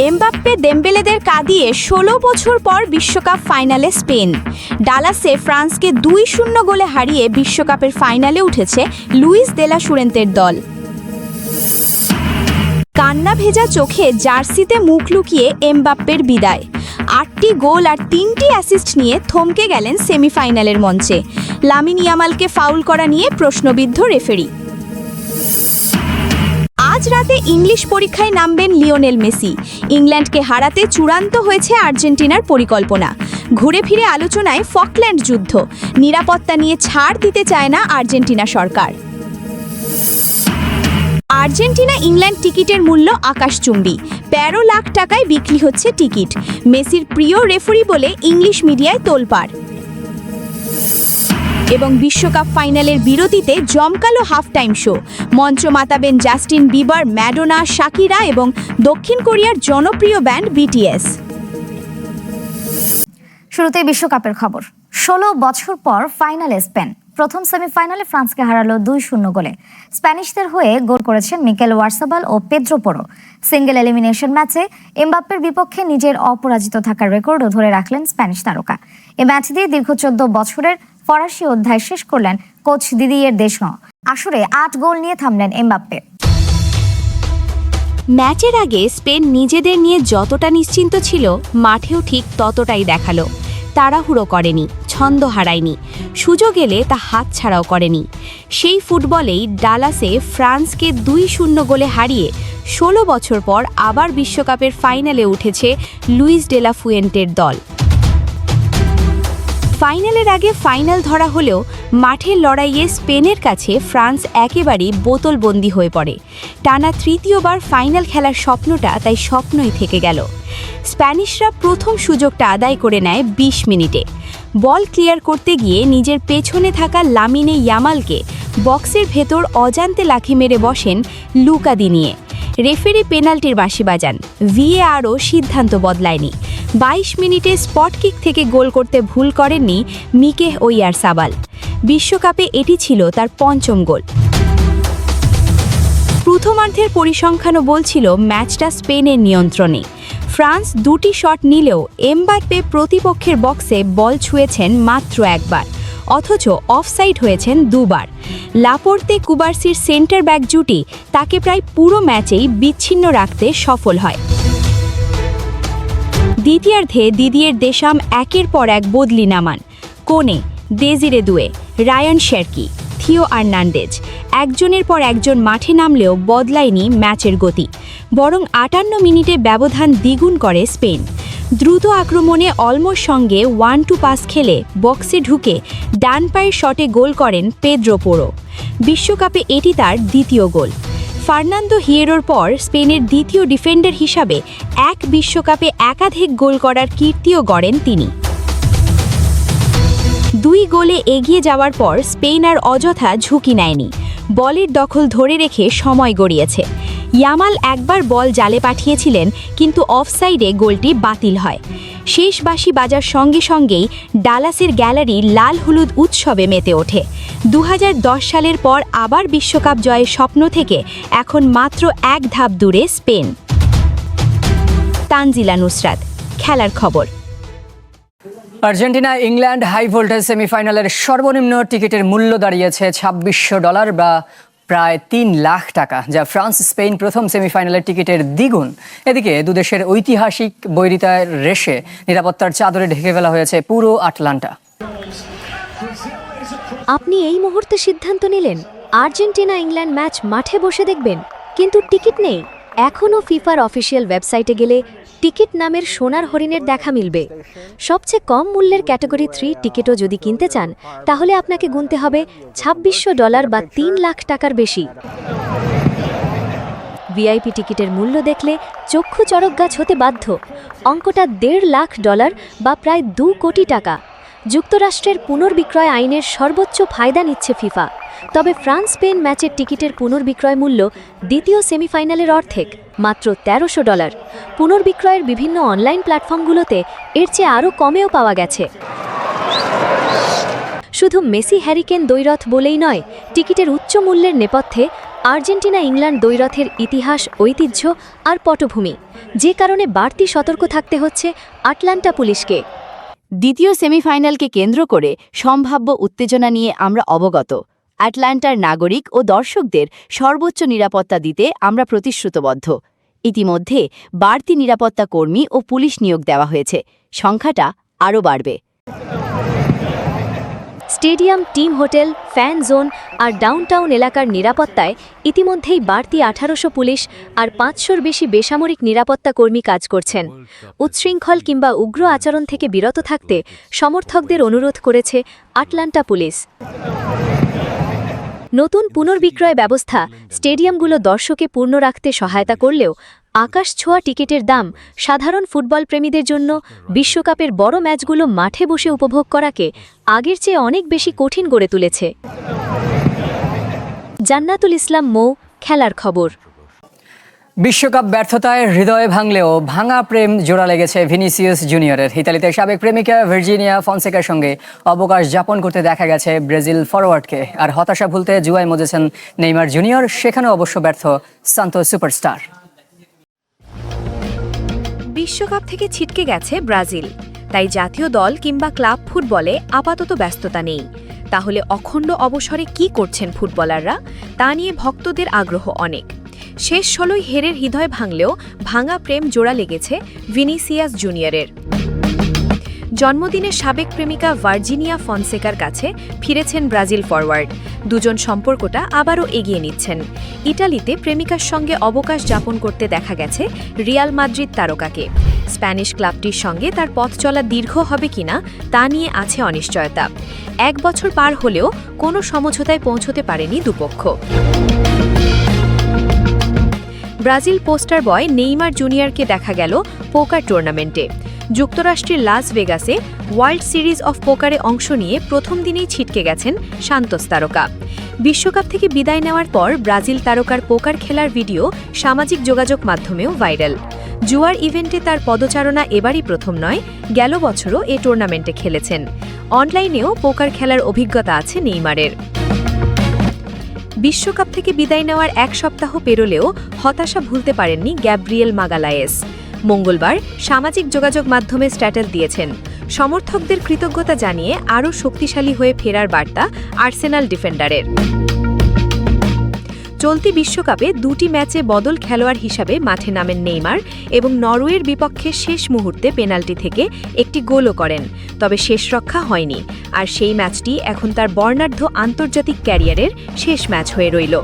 Mbappe দেম্বেলেদের কাঁদিয়ে ১৬ বছর পর বিশ্বকাপ ফাইনালে স্পেন। ডালাসে ফ্রান্সকে ২-০ গোলে হারিয়ে বিশ্বকাপের ফাইনালে উঠেছে লুইস দে লা ফুয়েন্তের দল। কান্না ভেজা চোখে জার্সিতে মুখ লুকিয়ে এমবাপ্পের বিদায়। ৮টি গোল আর ৩টি অ্যাসিস্ট নিয়ে থমকে গেলেন সেমিফাইনালের মঞ্চে। লামিন ইয়ামালকে ফাউল করা নিয়ে প্রশ্নবিদ্ধ রেফারি। আজ রাতে ইংলিশ পরীক্ষায় নামবেন লিওনেল মেসি। ইংল্যান্ডকে হারাতে চূড়ান্ত হয়েছে আর্জেন্টিনার পরিকল্পনা। ঘুরে ফিরে আলোচনায় ফকল্যান্ড যুদ্ধ। নিরাপত্তা নিয়ে ছাড় দিতে চায় না আর্জেন্টিনা সরকার। আর্জেন্টিনা ইংল্যান্ড টিকিটের মূল্য আকাশচুম্বী। ১৩ লাখ টাকায় বিক্রি হচ্ছে টিকিট। মেসির প্রিয় রেফারি বলে ইংলিশ মিডিয়ায় তোলপাড়। এবং বিশ্বকাপ ফাইনালের বিরতিতে জমকালো হাফ টাইম শো। মঞ্চ মাতাবেন জাস্টিন বিবার, ম্যাডোনা, শাকিরা এবং দক্ষিণ কোরিয়ার জনপ্রিয় ব্যান্ড বিটিএস। শুরুতে বিশ্বকাপের খবর। ১৬ বছর পর ফাইনালে স্পেন। প্রথম সেমিফাইনালে ফ্রান্সকে হারালো ২-০ গোলে। স্প্যানিশদের হয়ে গোল করেছেন মিকেল ওয়ারসাবাল ও পেদ্রো পোরো। সিঙ্গেল এলিমিনেশন ম্যাচে এমবাপ্পের বিপক্ষে নিজের অপরাজিত থাকার রেকর্ডও ধরে রাখলেন স্প্যানিশ তারকা। এ ম্যাচ দিয়ে দীর্ঘ ১৪ বছরের ফরাসি অধ্যায় শেষ করলেন কোচ দিদিয়ের দেশমস। আসরে ৮ গোল নিয়ে থামলেন এমবাপ্পে। ম্যাচের আগে স্পেন নিজেদের নিয়ে যতটা নিশ্চিন্ত ছিল, মাঠেও ঠিক ততটাই দেখালো। তাড়াহুড়ো করেনি, ছন্দ হারায়নি, সুযোগ এলে তা হাতছাড়াও করেনি। সেই ফুটবলেই ডালাসে ফ্রান্সকে ২-০ গোলে হারিয়ে ১৬ বছর পর আবার বিশ্বকাপের ফাইনালে উঠেছে লুইস দে লা ফুয়েন্তের দল। ফাইনালের আগে ফাইনাল ধরা হলেও মাঠের লড়াইয়ে স্পেনের কাছে ফ্রান্স একেবারেই বোতলবন্দি হয়ে পড়ে। টানা তৃতীয়বার ফাইনাল খেলার স্বপ্নটা তাই স্বপ্নই থেকে গেল। স্প্যানিশরা প্রথম সুযোগটা আদায় করে নেয় ২০ মিনিটে। বল ক্লিয়ার করতে গিয়ে নিজের পেছনে থাকা লামিনে ইয়ামালকে বক্সের ভেতর অজান্তে লাথি মেরে বসেন লুকা দি নিয়ে। রেফারি পেনাল্টির বাঁশি বাজান। ভিএআরও সিদ্ধান্ত বদলায়নি। ২২ মিনিটে স্পট কিক থেকে গোল করতে ভুল করেননি মিকেল ওয়ারসাবাল। বিশ্বকাপে এটি ছিল তার পঞ্চম গোল। প্রথমার্ধের পরিসংখ্যানও বলছিল ম্যাচটা স্পেনের নিয়ন্ত্রণে। ফ্রান্স ২টি শট নিলেও এমবাপ্পে প্রতিপক্ষের বক্সে বল ছুঁয়েছেন মাত্র একবার, অথচ অফসাইড হয়েছেন দুবার। লাপোর্তে কুবার্সির সেন্টার ব্যাক জুটি তাকে প্রায় পুরো ম্যাচেই বিচ্ছিন্ন রাখতে সফল হয়। দ্বিতীয়ার্ধে দিদিয়ের দেশাম একের পর এক বদলি নামান। কোনে, দেজিরে দুয়ে, রায়ান শেরকি, থিও আর্নান্ডেজ একজনের পর একজন মাঠে নামলেও বদলায়নি ম্যাচের গতি, বরং ৫৮ মিনিটে ব্যবধান দ্বিগুণ করে স্পেন। দ্রুত আক্রমণে অলমোর সঙ্গে 1-2 পাস খেলে বক্সে ঢুকে ডান পায়ের শটে গোল করেন পেদ্রো পোরো। বিশ্বকাপে এটি তার দ্বিতীয় গোল। ফার্নান্দো হিয়েরোর পর স্পেনের দ্বিতীয় ডিফেন্ডার হিসাবে এক বিশ্বকাপে একাধিক গোল করার কীর্তিও গড়েন তিনি। ২ গোলে এগিয়ে যাওয়ার পর স্পেন আর অযথা ঝুঁকি নেয়নি। বলের দখল ধরে রেখে সময় গড়িয়েছে। ইয়ামাল একবার বল জালে পাঠিয়েছিলেন, কিন্তু অফসাইডে গোলটি বাতিল হয়। শেষ বাঁশি বাজার সঙ্গে সঙ্গেই ডালাসের গ্যালারি লাল হলুদ উৎসবে মেতে ওঠে। ২০১০ সালের পর আবার বিশ্বকাপ জয়ের স্বপ্ন থেকে এখন মাত্র এক ধাপ দূরে স্পেন। তানজিলা নুসরাত, খেলার খবর। আর্জেন্টিনা ইংল্যান্ড হাই ভোল্টেজ সেমিফাইনালের সর্বনিম্ন টিকিটের মূল্য দাঁড়িয়েছে $২৬০০ বা প্রায় ৩ লাখ টাকা, যা ফ্রান্স স্পেন প্রথম সেমিফাইনালের টিকিটের দ্বিগুণ। এদিকে দুদেশের ঐতিহাসিক বৈরিতার রেশে নিরাপত্তার চাদরে ঢেকে ফেলা হয়েছে পুরো আটলান্টা। আপনি এই মুহূর্তে সিদ্ধান্ত নিলেন আর্জেন্টিনা ইংল্যান্ড ম্যাচ মাঠে বসে দেখবেন, কিন্তু টিকিট নেই। এখনও ফিফার অফিসিয়াল ওয়েবসাইটে গেলে টিকিট নামের সোনার হরিণের দেখা মিলবে। সবচেয়ে কম মূল্যের ক্যাটাগরি 3 টিকিটও যদি কিনতে চান, তাহলে আপনাকে গুনতে হবে $২৬০০ বা ৩ লাখ টাকার বেশি। ভিআইপি টিকিটের মূল্য দেখলে চক্ষু চড়কগাছ হতে বাধ্য। অঙ্কটা $১.৫ লাখ বা প্রায় ২ কোটি টাকা। যুক্তরাষ্ট্রের পুনর্বিক্রয় আইনের সর্বোচ্চ ফায়দা নিচ্ছে ফিফা। তবে ফ্রান্স স্পেন ম্যাচের টিকিটের পুনর্বিক্রয় মূল্য দ্বিতীয় সেমিফাইনালের অর্ধেক, মাত্র $১৩০০। পুনর্বিক্রয়ের বিভিন্ন অনলাইন প্ল্যাটফর্মগুলোতে এর চেয়ে আরও কমেও পাওয়া গেছে। শুধু মেসি হ্যারিকেন দ্বৈরথ বলেই নয়, টিকিটের উচ্চ মূল্যের নেপথ্যে আর্জেন্টিনা ইংল্যান্ড দ্বৈরথের ইতিহাস, ঐতিহ্য আর পটভূমি। যে কারণে বাড়তি সতর্ক থাকতে হচ্ছে আটলান্টা পুলিশকে। দ্বিতীয় সেমিফাইনালকে কেন্দ্র করে সম্ভাব্য উত্তেজনা নিয়ে আমরা অবগত। আটলান্টার নাগরিক ও দর্শকদের সর্বোচ্চ নিরাপত্তা দিতে আমরা প্রতিশ্রুতবদ্ধ। ইতিমধ্যে বাড়তি নিরাপত্তা কর্মী ও পুলিশ নিয়োগ দেওয়া হয়েছে, সংখ্যাটা আরও বাড়বে। Stadium, team hotel, fan zone আর ডাউনটাউন এলাকার নিরাপত্তায় ইতিমধ্যেই বাড়তি 1800 পুলিশ আর 500-র বেশি বেসামরিক নিরাপত্তা কর্মী কাজ করছেন। উচ্ছৃঙ্খল কিংবা উগ্র আচরণ থেকে বিরত থাকতে সমর্থকদের অনুরোধ করেছে আটলান্টা পুলিশ। নতুন পুনর্বিক্রয় ব্যবস্থা স্টেডিয়ামগুলো দর্শকে পূর্ণ রাখতে সহায়তা করলেও আকাশ ছোঁয়া টিকিটের দাম সাধারণ ফুটবল প্রেমীদের জন্য বিশ্বকাপের বড় ম্যাচগুলো মাঠে বসে উপভোগ করাকে আগের চেয়ে অনেক বেশি কঠিন করে তুলেছে। জান্নাতুল ইসলাম মৌ, খেলার খবর। বিশ্বকাপ ব্যর্থতায় হৃদয়ে ভাঙলেও ভাঙা প্রেম জোড়া লেগেছে ভিনিসিয়াস জুনিয়রের। ইতালিতে সাবেক প্রেমিকা ভার্জিনিয়া ফনসেকার সঙ্গে অবকাশ যাপন করতে দেখা গেছে ব্রাজিল ফরওয়ার্ডকে। আর হতাশা ভুলতে জুয়ায় মজেছেন নেইমার জুনিয়র, সেখানেও অবশ্য ব্যর্থ সান্তোস সুপারস্টার। বিশ্বকাপ থেকে ছিটকে গেছে ব্রাজিল, তাই জাতীয় দল কিংবা ক্লাব ফুটবলে আপাতত ব্যস্ততা নেই। তাহলে অখণ্ড অবসরে কি করছেন ফুটবলাররা, তা নিয়ে ভক্তদের আগ্রহ অনেক। শেষ 16ই হেরের হৃদয় ভাঙলেও ভাঙা প্রেম জোড়া লেগেছে ভিনিসিয়াস জুনিয়রের। জন্মদিনের সাবেক প্রেমিকা ভার্জিনিয়া ফনসেকার কাছে ফিরেছেন ব্রাজিল ফরওয়ার্ড। দুজন সম্পর্কটা আবারও এগিয়ে নিচ্ছেন। ইটালিতে প্রেমিকার সঙ্গে অবকাশ যাপন করতে দেখা গেছে রিয়াল মাদ্রিদ তারকাকে। স্প্যানিশ ক্লাবটির সঙ্গে তার পথ চলা দীর্ঘ হবে কিনা তা নিয়ে আছে অনিশ্চয়তা। 1 বছর পার হলেও কোনো সমঝোতায় পৌঁছতে পারেনি দুপক্ষ। ব্রাজিল পোস্টার বয় নেইমার জুনিয়রকে দেখা গেল পোকার টুর্নামেন্টে। যুক্তরাষ্ট্রের লাস ভেগাসে ওয়ার্ল্ড সিরিজ অফ পোকারে অংশ নিয়ে প্রথম দিনেই ছিটকে গেছেন সান্তোস তারকা। বিশ্বকাপ থেকে বিদায় নেওয়ার পর ব্রাজিল তারকার পোকার খেলার ভিডিও সামাজিক যোগাযোগ মাধ্যমেও ভাইরাল। জুয়ার ইভেন্টে তার পদচারণা এবারই প্রথম নয়, গেল বছরও এ টুর্নামেন্টে খেলেছেন। অনলাইনেও পোকার খেলার অভিজ্ঞতা আছে নেইমারের। বিশ্বকাপ থেকে বিদায় নেওয়ার 1 সপ্তাহ পেরোলেও হতাশা ভুলতে পারেননি গ্যাব্রিয়েল মাগালায়েস। মঙ্গলবার সামাজিক যোগাযোগ মাধ্যমে স্ট্যাটাস দিয়েছেন। সমর্থকদের কৃতজ্ঞতা জানিয়ে আরও শক্তিশালী হয়ে ফেরার বার্তা আর্সেনাল ডিফেন্ডারের। চলতি বিশ্বকাপে 2টি ম্যাচে বদল খেলোয়াড় হিসাবে মাঠে নামেন নেইমার এবং নরওয়ের বিপক্ষে শেষ মুহূর্তে পেনাল্টি থেকে একটি গোলও করেন। তবে শেষ রক্ষা হয়নি, আর সেই ম্যাচটি এখন তার বর্ণাঢ্য আন্তর্জাতিক ক্যারিয়ারের শেষ ম্যাচ হয়ে রইল।